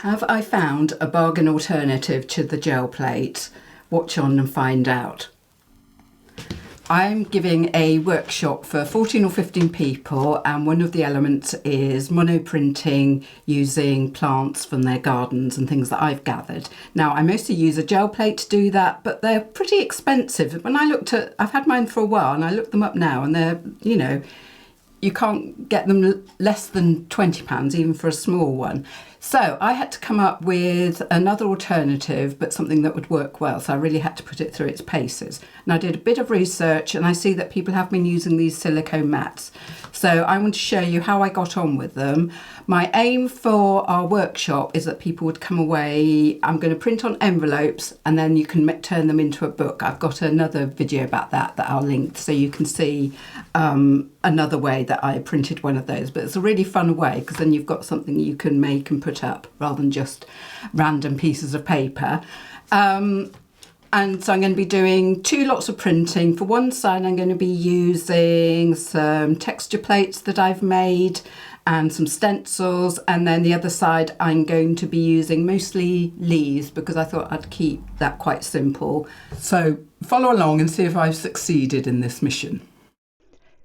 Have I found a bargain alternative to the gel plate? Watch on and find out. I'm giving a workshop for 14 or 15 people, and one of the elements is monoprinting using plants from their gardens and things that I've gathered. Now, I mostly use a gel plate to do that, but they're pretty expensive. When I looked at, I've had mine for a while and I looked them up now, and they're, you can't get them less than £20 even for a small one. So I had to come up with another alternative, but something that would work well. So I really had to put it through its paces. And I did a bit of research, and I see that people have been using these silicone mats. So I want to show you how I got on with them. My aim for our workshop is that people would come away, I'm going to print on envelopes, and then you can turn them into a book. I've got another video about that I'll link, so you can see another way that I printed one of those. But it's a really fun way, because then you've got something you can make and put up rather than just random pieces of paper. And so I'm going to be doing 2 lots of printing. For one side, I'm going to be using some texture plates that I've made and some stencils, and then the other side I'm going to be using mostly leaves, because I thought I'd keep that quite simple. So follow along and see if I've succeeded in this mission.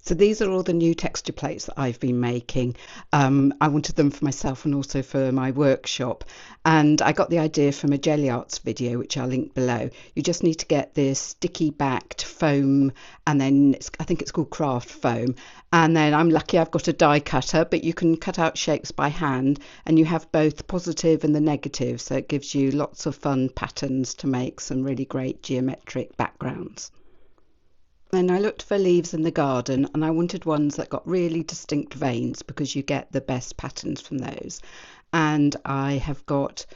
So these are all the new texture plates that I've been making. I wanted them for myself and also for my workshop. And I got the idea from a Gelli Arts video, which I'll link below. You just need to get this sticky backed foam, and then I think it's called craft foam. And then I'm lucky I've got a die cutter, but you can cut out shapes by hand, and you have both the positive and the negative. So it gives you lots of fun patterns to make some really great geometric backgrounds. Then I looked for leaves in the garden, and I wanted ones that got really distinct veins, because you get the best patterns from those. And I have got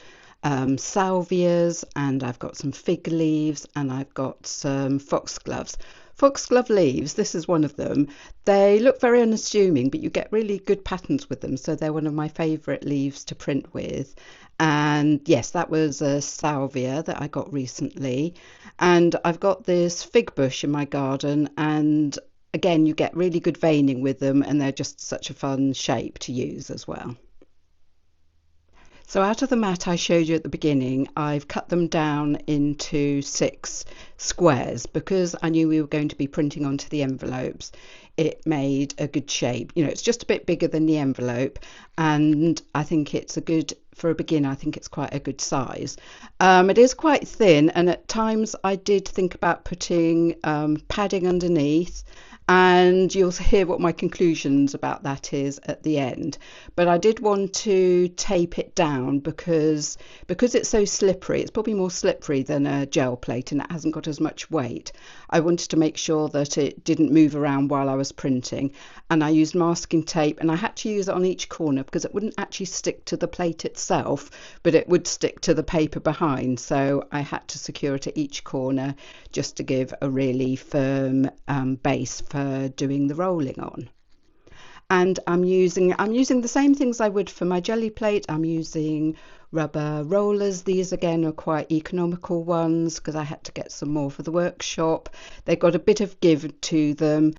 salvias, and I've got some fig leaves, and I've got some foxgloves. Foxglove leaves, this is one of them. They look very unassuming, but you get really good patterns with them, so they're one of my favourite leaves to print with. And yes, that was a salvia that I got recently. And I've got this fig bush in my garden, and again, you get really good veining with them, and they're just such a fun shape to use as well. So out of the mat I showed you at the beginning, I've cut them down into 6 squares, because I knew we were going to be printing onto the envelopes. It made a good shape. It's just a bit bigger than the envelope, and I think it's for a beginner, I think it's quite a good size. It is quite thin, and at times I did think about putting padding underneath, and you'll hear what my conclusions about that is at the end. But I did want to tape it down because it's so slippery. It's probably more slippery than a gel plate, and it hasn't got as much weight. I wanted to make sure that it didn't move around while I was printing, and I used masking tape, and I had to use it on each corner because it wouldn't actually stick to the plate itself, but it would stick to the paper behind. So I had to secure it at each corner just to give a really firm base for doing the rolling on. And I'm using the same things I would for my jelly plate. I'm using rubber rollers. These again are quite economical ones, because I had to get some more for the workshop. They've got a bit of give to them.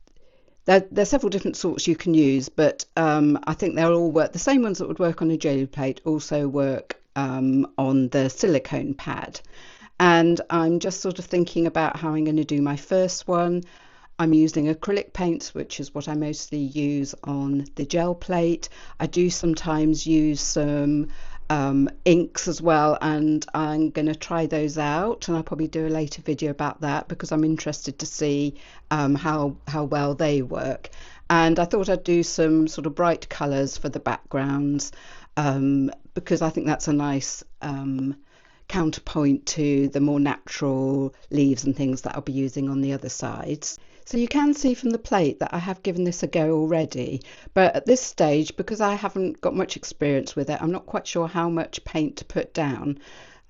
There's several different sorts you can use, but I think they'll all work. The same ones that would work on a jelly plate also work on the silicone pad. And I'm just sort of thinking about how I'm going to do my first one. I'm using acrylic paints, which is what I mostly use on the gel plate. I do sometimes use some inks as well, and I'm going to try those out, and I'll probably do a later video about that, because I'm interested to see how well they work. And I thought I'd do some sort of bright colours for the backgrounds, because I think that's a nice counterpoint to the more natural leaves and things that I'll be using on the other sides. So you can see from the plate that I have given this a go already, but at this stage, because I haven't got much experience with it, I'm not quite sure how much paint to put down.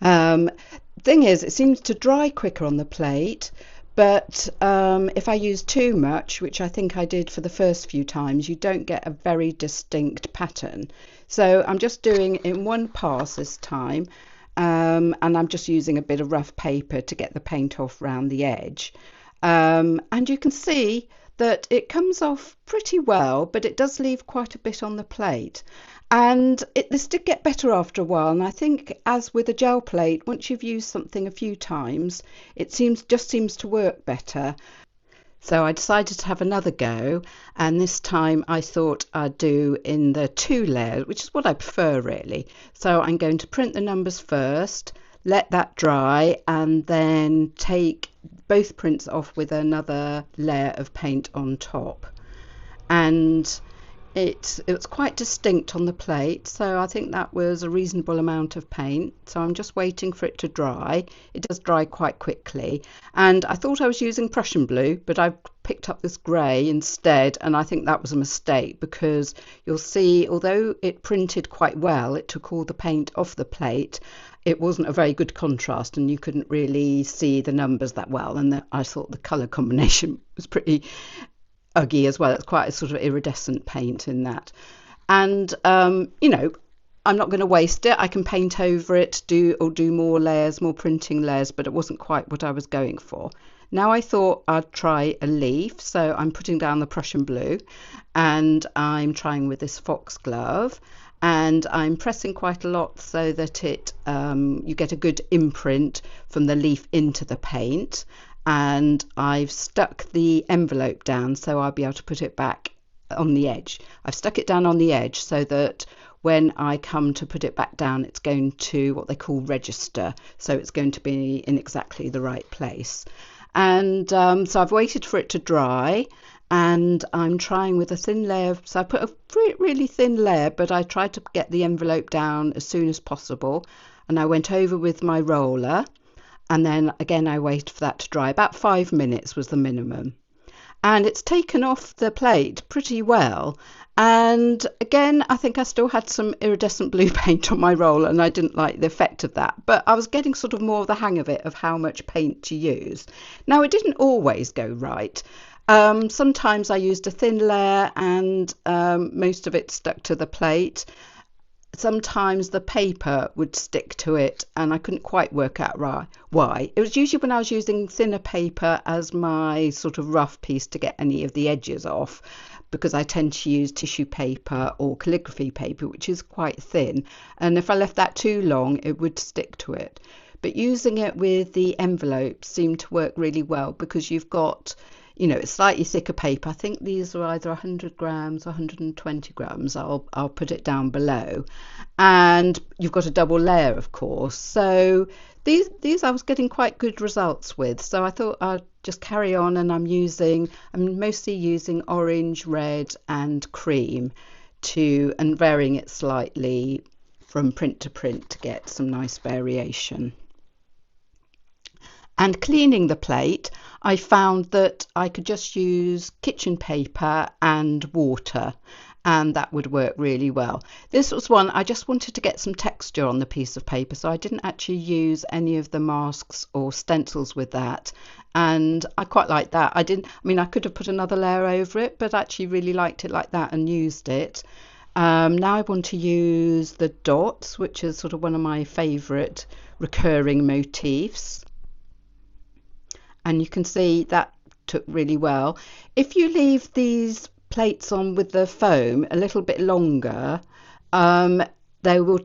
Thing is, it seems to dry quicker on the plate, but if I use too much, which I think I did for the first few times, you don't get a very distinct pattern. So I'm just doing it in one pass this time, and I'm just using a bit of rough paper to get the paint off round the edge. And you can see that it comes off pretty well, but it does leave quite a bit on the plate. And this did get better after a while. And I think, as with a gel plate, once you've used something a few times, it seems to work better. So I decided to have another go, and this time I thought I'd do in the 2 layers, which is what I prefer really. So I'm going to print the numbers first, let that dry, and then take both prints off with another layer of paint on top. And it was quite distinct on the plate, so I think that was a reasonable amount of paint. So I'm just waiting for it to dry. It does dry quite quickly, and I thought I was using Prussian blue, but I've picked up this grey instead, and I think that was a mistake, because you'll see, although it printed quite well, it took all the paint off the plate. It wasn't a very good contrast, and you couldn't really see the numbers that well, and I thought the colour combination was pretty ugly as well. It's quite a sort of iridescent paint in that. And you know, I'm not going to waste it. I can paint over it, do more layers, more printing layers, but it wasn't quite what I was going for. Now I thought I'd try a leaf, so I'm putting down the Prussian blue, and I'm trying with this foxglove, and I'm pressing quite a lot so that you get a good imprint from the leaf into the paint. And I've stuck the envelope down, so I'll be able to put it back on the edge. I've stuck it down on the edge so that when I come to put it back down, it's going to what they call register, so it's going to be in exactly the right place. And so I've waited for it to dry, and I'm trying with a thin layer. So I put a really thin layer, but I tried to get the envelope down as soon as possible, and I went over with my roller. And then again I waited for that to dry. About 5 minutes was the minimum, and it's taken off the plate pretty well. And again, I think I still had some iridescent blue paint on my roller, and I didn't like the effect of that, but I was getting sort of more of the hang of it, of how much paint to use. Now, it didn't always go right. Sometimes I used a thin layer, and most of it stuck to the plate. Sometimes the paper would stick to it, and I couldn't quite work out why. It was usually when I was using thinner paper as my sort of rough piece to get any of the edges off, because I tend to use tissue paper or calligraphy paper, which is quite thin, and if I left that too long it would stick to it. But using it with the envelope seemed to work really well, because you've got, you know, it's slightly thicker paper. I think these are either 100 grams or 120 grams. I'll put it down below. And you've got a double layer, of course. So these I was getting quite good results with. So I thought I'd just carry on, and I'm mostly using orange, red and cream and varying it slightly from print to print to get some nice variation. And cleaning the plate, I found that I could just use kitchen paper and water, and that would work really well. This was one I just wanted to get some texture on the piece of paper, so I didn't actually use any of the masks or stencils with that, and I quite like that. I could have put another layer over it, but I actually really liked it like that and used it. Now I want to use the dots, which is sort of one of my favourite recurring motifs. And you can see that took really well. If you leave these plates on with the foam a little bit longer, they will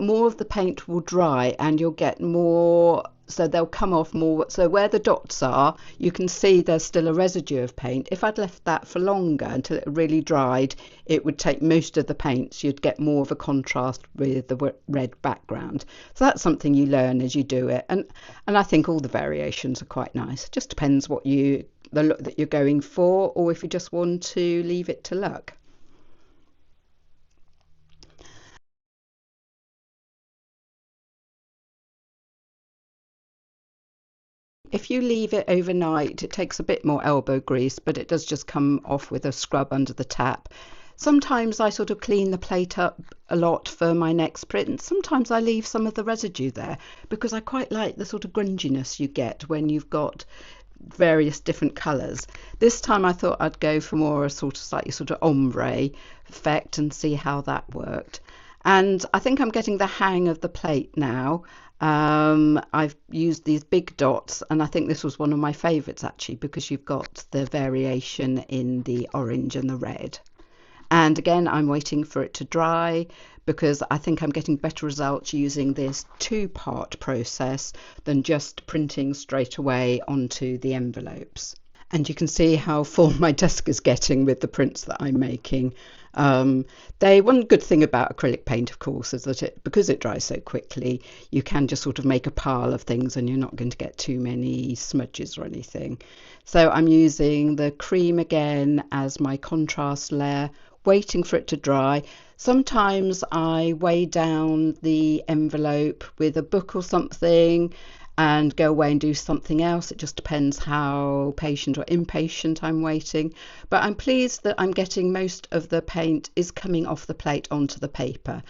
more of the paint will dry, and you'll get more, so they'll come off more. So where the dots are, you can see there's still a residue of paint. If I'd left that for longer until it really dried, it would take most of the paint, so you'd get more of a contrast with the red background. So that's something you learn as you do it, and I think all the variations are quite nice. It just depends the look that you're going for, or if you just want to leave it to luck. If you leave it overnight, it takes a bit more elbow grease, but it does just come off with a scrub under the tap. Sometimes I sort of clean the plate up a lot for my next print. Sometimes I leave some of the residue there, because I quite like the sort of grunginess you get when you've got various different colours. This time I thought I'd go for more a slightly ombre effect and see how that worked. And I think I'm getting the hang of the plate now. I've used these big dots, and I think this was one of my favourites actually because you've got the variation in the orange and the red. And again, I'm waiting for it to dry because I think I'm getting better results using this two-part process than just printing straight away onto the envelopes. And you can see how full my desk is getting with the prints that I'm making. One good thing about acrylic paint, of course, is that because it dries so quickly, you can just sort of make a pile of things and you're not going to get too many smudges or anything. So I'm using the cream again as my contrast layer, waiting for it to dry. Sometimes I weigh down the envelope with a book or something and go away and do something else. It just depends how patient or impatient I'm waiting. But I'm pleased that I'm getting most of the paint is coming off the plate onto the paper.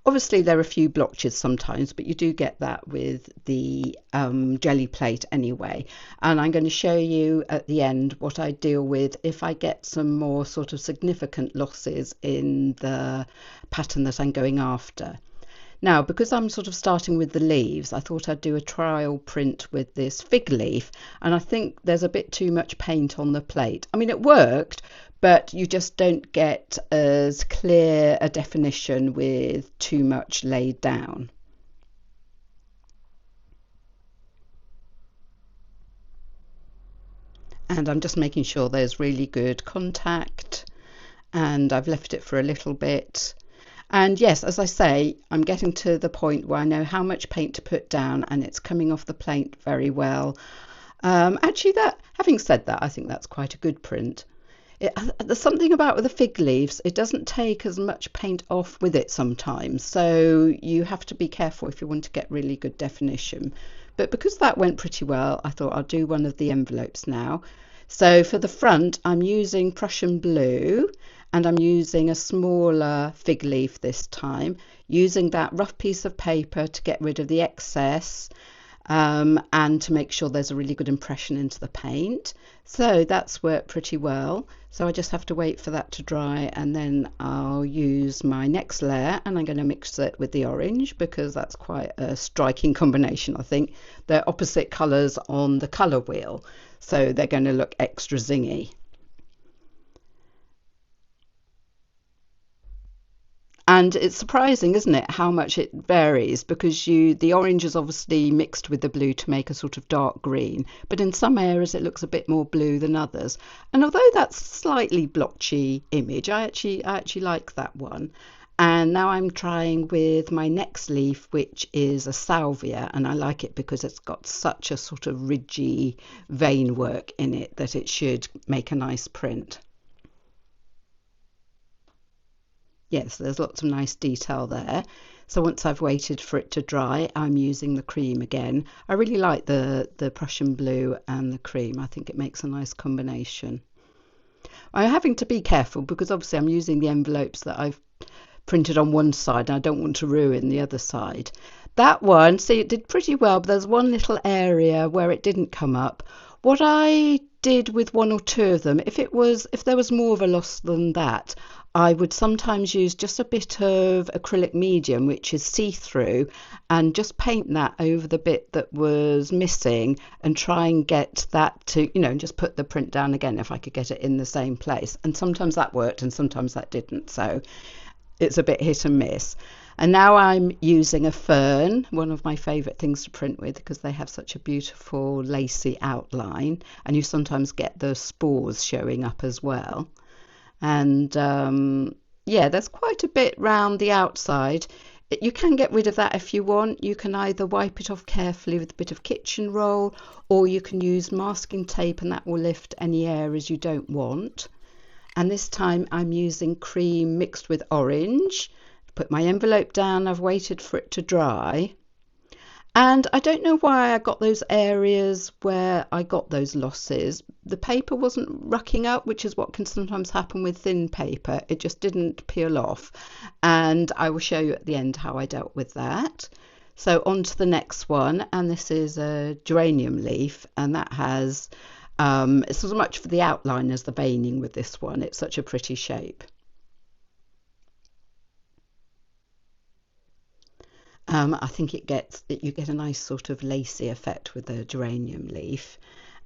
Obviously there are a few blotches sometimes, but you do get that with the jelly plate anyway. And I'm going to show you at the end what I deal with if I get some more sort of significant losses in the pattern that I'm going after. Now, because I'm sort of starting with the leaves, I thought I'd do a trial print with this fig leaf, and I think there's a bit too much paint on the plate. I mean, it worked, but you just don't get as clear a definition with too much laid down. And I'm just making sure there's really good contact, and I've left it for a little bit. And yes, as I say, I'm getting to the point where I know how much paint to put down and it's coming off the plate very well. Actually, having said that, I think that's quite a good print. There's something about with the fig leaves, it doesn't take as much paint off with it sometimes. So you have to be careful if you want to get really good definition. But because that went pretty well, I thought I'll do one of the envelopes now. So for the front, I'm using Prussian blue and I'm using a smaller fig leaf this time, using that rough piece of paper to get rid of the excess and to make sure there's a really good impression into the paint. So that's worked pretty well. So I just have to wait for that to dry and then I'll use my next layer and I'm going to mix it with the orange because that's quite a striking combination. I think they're opposite colours on the colour wheel, so they're going to look extra zingy. And it's surprising, isn't it, how much it varies because the orange is obviously mixed with the blue to make a sort of dark green, but in some areas it looks a bit more blue than others. And although that's a slightly blotchy image, I actually like that one. And now I'm trying with my next leaf, which is a salvia, and I like it because it's got such a sort of ridgy vein work in it that it should make a nice print. Yes, there's lots of nice detail there. So once I've waited for it to dry, I'm using the cream again. I really like the Prussian blue and the cream. I think it makes a nice combination. I'm having to be careful because obviously I'm using the envelopes that I've printed on one side and I don't want to ruin the other side. That one, see, it did pretty well, but there's one little area where it didn't come up. What I did with one or two of them, if there was more of a loss than that, I would sometimes use just a bit of acrylic medium, which is see-through, and just paint that over the bit that was missing and try and get that to, just put the print down again if I could get it in the same place. And sometimes that worked and sometimes that didn't. So it's a bit hit and miss. And now I'm using a fern, one of my favourite things to print with because they have such a beautiful lacy outline, and you sometimes get the spores showing up as well. And yeah, there's quite a bit round the outside. You can get rid of that if you want. You can either wipe it off carefully with a bit of kitchen roll, or you can use masking tape and that will lift any areas you don't want. And this time I'm using cream mixed with orange. Put my envelope down, I've waited for it to dry. And I don't know why I got those areas where I got those losses. The paper wasn't rucking up, which is what can sometimes happen with thin paper. It just didn't peel off. And I will show you at the end how I dealt with that. So on to the next one, and this is a geranium leaf, and that has, it's as much for the outline as the veining with this one. It's such a pretty shape. I think you get a nice sort of lacy effect with the geranium leaf.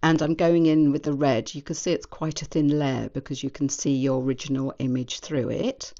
And I'm going in with the red. You can see it's quite a thin layer because you can see your original image through it.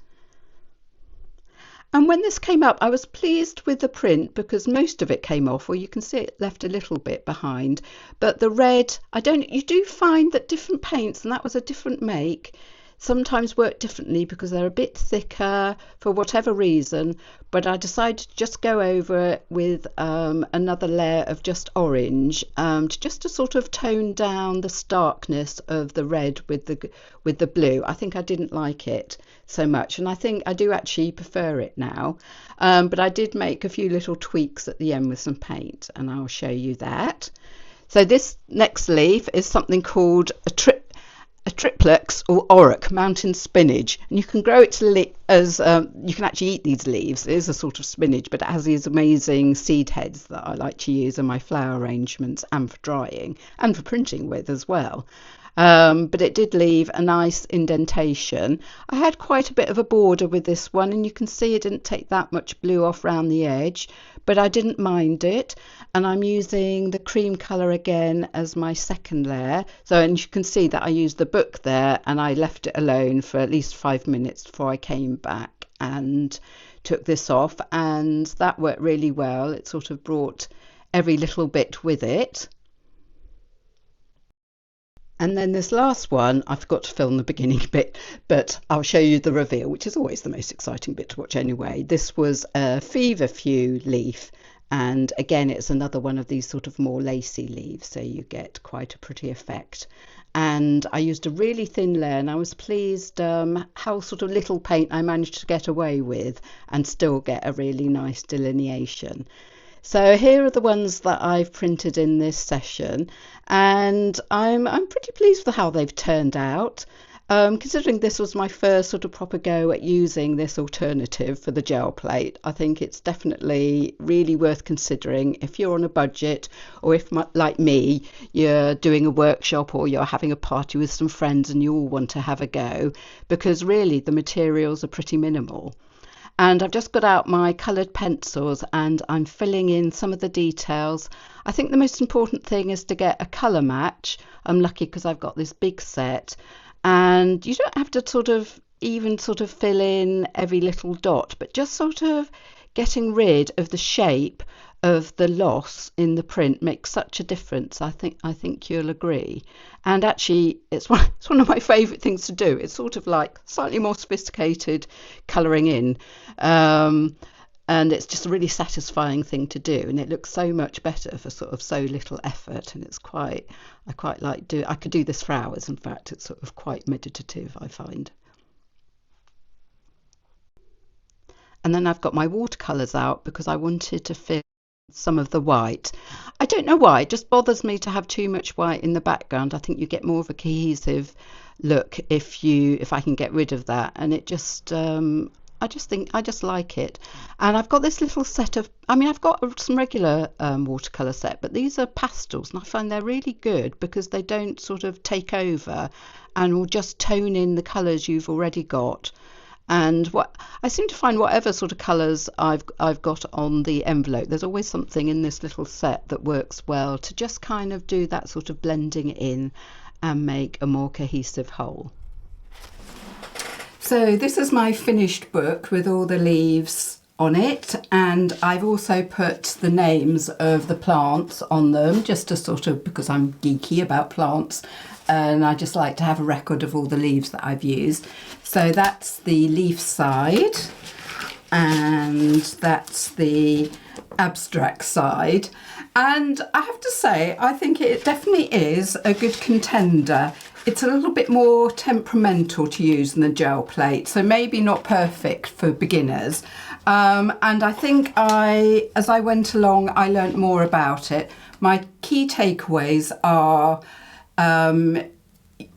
And when this came up, I was pleased with the print because most of it came off, or you can see it left a little bit behind. But the red, you do find that different paints, and that was a different make, sometimes work differently because they're a bit thicker for whatever reason. But I decided to just go over it with another layer of just orange, to sort of tone down the starkness of the red with the blue. I think I didn't like it so much, and I think I do actually prefer it now. But I did make a few little tweaks at the end with some paint, and I'll show you that. So this next leaf is something called a triplex or auroch mountain spinach, and you can grow it as you can actually eat these leaves. It is a sort of spinach, but it has these amazing seed heads that I like to use in my flower arrangements and for drying and for printing with as well. But it did leave a nice indentation. I had quite a bit of a border with this one, and you can see it didn't take that much blue off around the edge, but I didn't mind it. And I'm using the cream colour again as my second layer. And you can see that I used the book there, and I left it alone for at least 5 minutes before I came back and took this off, and that worked really well. It sort of brought every little bit with it. And then this last one, I forgot to film the beginning bit, but I'll show you the reveal, which is always the most exciting bit to watch anyway. This was a feverfew leaf, and again, it's another one of these sort of more lacy leaves, so you get quite a pretty effect. And I used a really thin layer, and I was pleased how sort of little paint I managed to get away with and still get a really nice delineation. So here are the ones that I've printed in this session, and I'm pretty pleased with how they've turned out. Considering this was my first sort of proper go at using this alternative for the gel plate, I think it's definitely really worth considering if you're on a budget, or if, like me, you're doing a workshop or you're having a party with some friends and you all want to have a go, because really the materials are pretty minimal. And I've just got out my coloured pencils and I'm filling in some of the details. I think the most important thing is to get a colour match. I'm lucky because I've got this big set, and you don't have to sort of fill in every little dot, but just sort of getting rid of the shape of the loss in the print makes such a difference. I think you'll agree. And actually it's one of my favourite things to do. It's sort of like slightly more sophisticated colouring in, and it's just a really satisfying thing to do, and it looks so much better for sort of so little effort. And I quite like I could do this for hours. In fact, it's sort of quite meditative, I find. And then I've got my watercolours out because I wanted to fill some of the white. I don't know why, it just bothers me to have too much white in the background. I think you get more of a cohesive look if I can get rid of that, and it just I just like it. And I've got this little set of, I've got some regular watercolour set, but these are pastels, and I find they're really good because they don't sort of take over and will just tone in the colours you've already got. And what I seem to find, whatever sort of colours I've got on the envelope, there's always something in this little set that works well to just kind of do that sort of blending in and make a more cohesive whole. So this is my finished book with all the leaves on it, and I've also put the names of the plants on them, just to sort of, because I'm geeky about plants and I just like to have a record of all the leaves that I've used. So that's the leaf side, and that's the abstract side. And I have to say, I think it definitely is a good contender. It's a little bit more temperamental to use than the gel plate, so maybe not perfect for beginners. And I think as I went along, I learnt more about it. My key takeaways are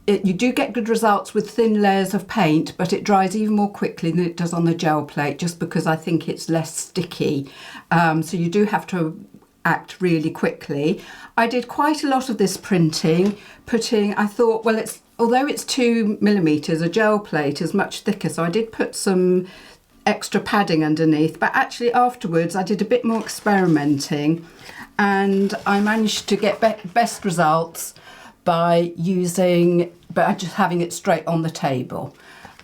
you do get good results with thin layers of paint, but it dries even more quickly than it does on the gel plate, just because I think it's less sticky. So you do have to act really quickly. I did quite a lot of this printing, I thought, well, although it's 2mm, a gel plate is much thicker, so I did put some extra padding underneath, but actually afterwards I did a bit more experimenting and I managed to get best results by just having it straight on the table.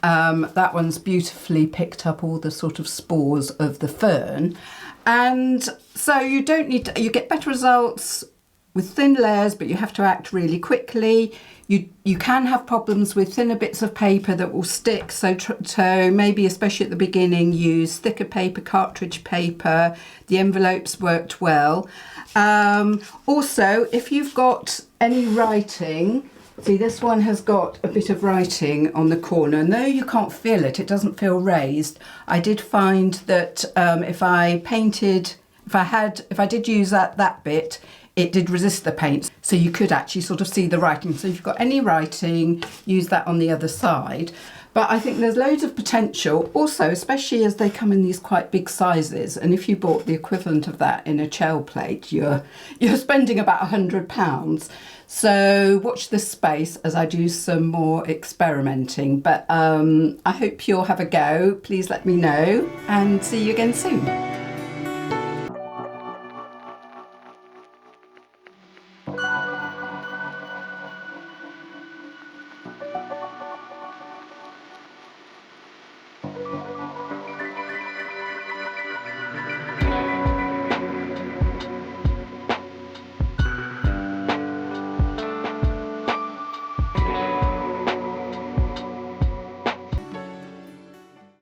That one's beautifully picked up all the sort of spores of the fern, and so you don't need to, you get better results with thin layers, but you have to act really quickly. You can have problems with thinner bits of paper that will stick, so maybe especially at the beginning use thicker paper, cartridge paper. The envelopes worked well. Also, if you've got any writing, see this one has got a bit of writing on the corner. No, you can't feel it, it doesn't feel raised. I did find that if I did use that bit, it did resist the paint, so you could actually sort of see the writing. So if you've got any writing, use that on the other side. But I think there's loads of potential also, especially as they come in these quite big sizes, and if you bought the equivalent of that in a gel plate, you're spending about £100. So watch this space as I do some more experimenting, but I hope you'll have a go. Please let me know and see you again soon.